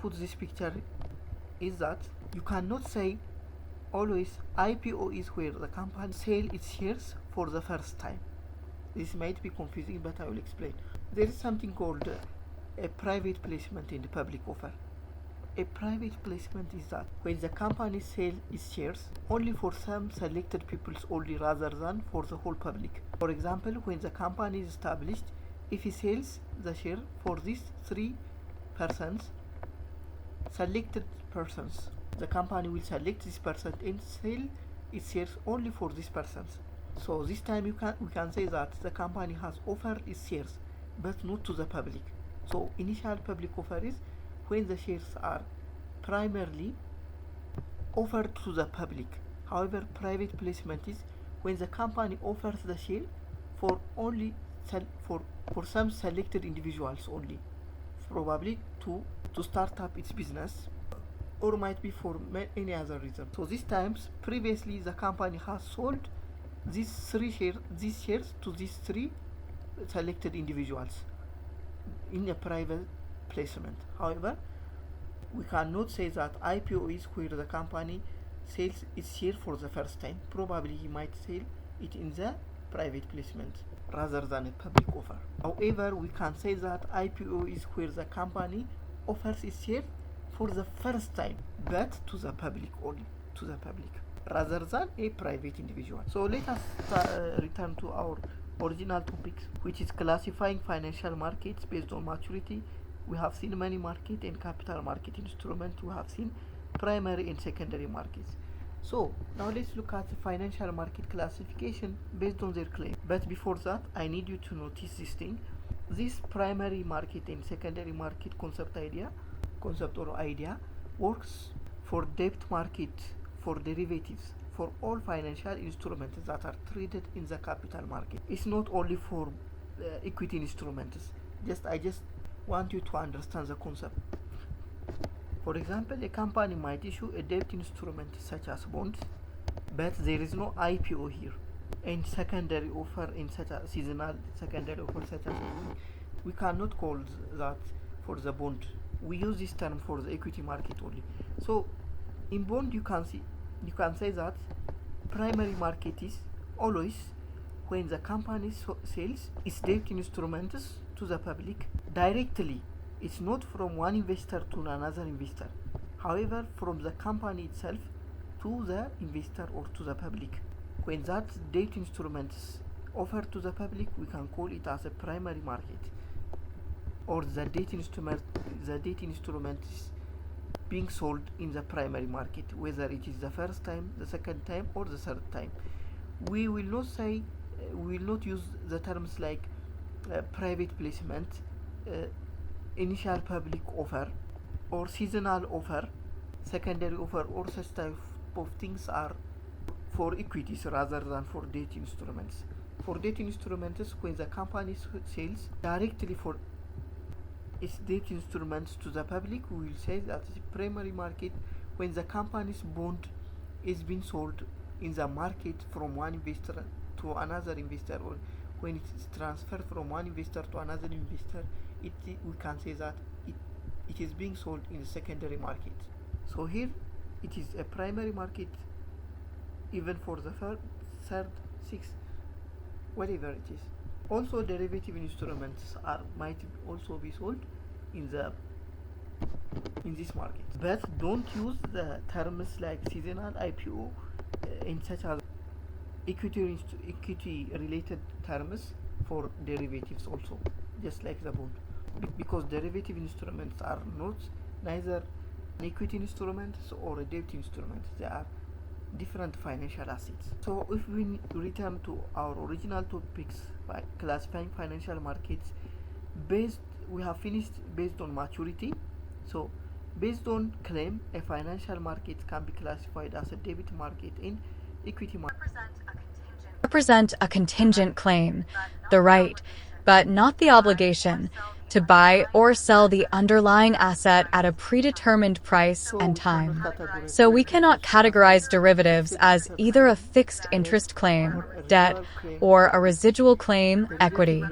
put this picture is that you cannot say always IPO is where the company sell its shares for the first time. This might be confusing, but I will explain. There is something called a private placement in the public offer. A private placement is that when the company sells its shares only for some selected peoples only rather than for the whole public. For example, when the company is established, if he sells the share for these 3 persons, selected persons, the company will select this person and sell its shares only for these persons. So this time we can say that the company has offered its shares but not to the public. So initial public offer is when the shares are primarily offered to the public. However, private placement is when the company offers the share for only for some selected individuals only, probably to start up its business, or might be for any other reason. So these times previously the company has sold these shares to these 3 selected individuals in a private placement. However, we cannot say that IPO is where the company sells its share for the first time. Probably he might sell it in the private placement rather than a public offer. However, we can say that IPO is where the company offers its share for the first time, but to the public only, to the public, rather than a private individual. So let us return to our original topics, which is classifying financial markets based on maturity. We have seen money market and capital market instruments. We have seen primary and secondary markets. So now let's look at the financial market classification based on their claim. But before that, I need you to notice this thing. This primary market and secondary market concept or idea works for debt market, for derivatives, for all financial instruments that are traded in the capital market. It's not only for equity instruments. I just want you to understand the concept. For example, a company might issue a debt instrument such as bonds, but there is no IPO here, and secondary offer in such a seasonal secondary offer such as we cannot call that for the bond. We use this term for the equity market only. So in bond you can say that primary market is always when the company sells its debt instruments to the public directly. It's not from one investor to another investor, however from the company itself to the investor or to the public. When that debt instrument is offered to the public, we can call it as a primary market, or the debt instrument is being sold in the primary market, whether it is the first time, the second time, or the third time. We will not use the terms like private placement, initial public offer, or seasonal offer, secondary offer, or such type of things are for equities rather than for debt instruments. For debt instruments, when the company sells directly for its debt instruments to the public, we will say that the primary market when the company's bond is being sold in the market from one investor to another investor, or when it is transferred from one investor to another investor, we can say that it is being sold in the secondary market. So here it is a primary market even for the third, sixth, whatever it is. Also, derivative instruments might also be sold in this market. But don't use the terms like seasonal, IPO, and such as equity related terms for derivatives also, just like the bond, because derivative instruments are neither equity instruments or a debt instrument. They are different financial assets. So if we return to our original topics by classifying financial markets, we have finished based on maturity. So based on claim, a financial market can be classified as a debit market and equity market. Represent a contingent claim, the right, but not the obligation, to buy or sell the underlying asset at a predetermined price and time. So we cannot categorize derivatives as either a fixed interest claim, debt, or a residual claim, equity.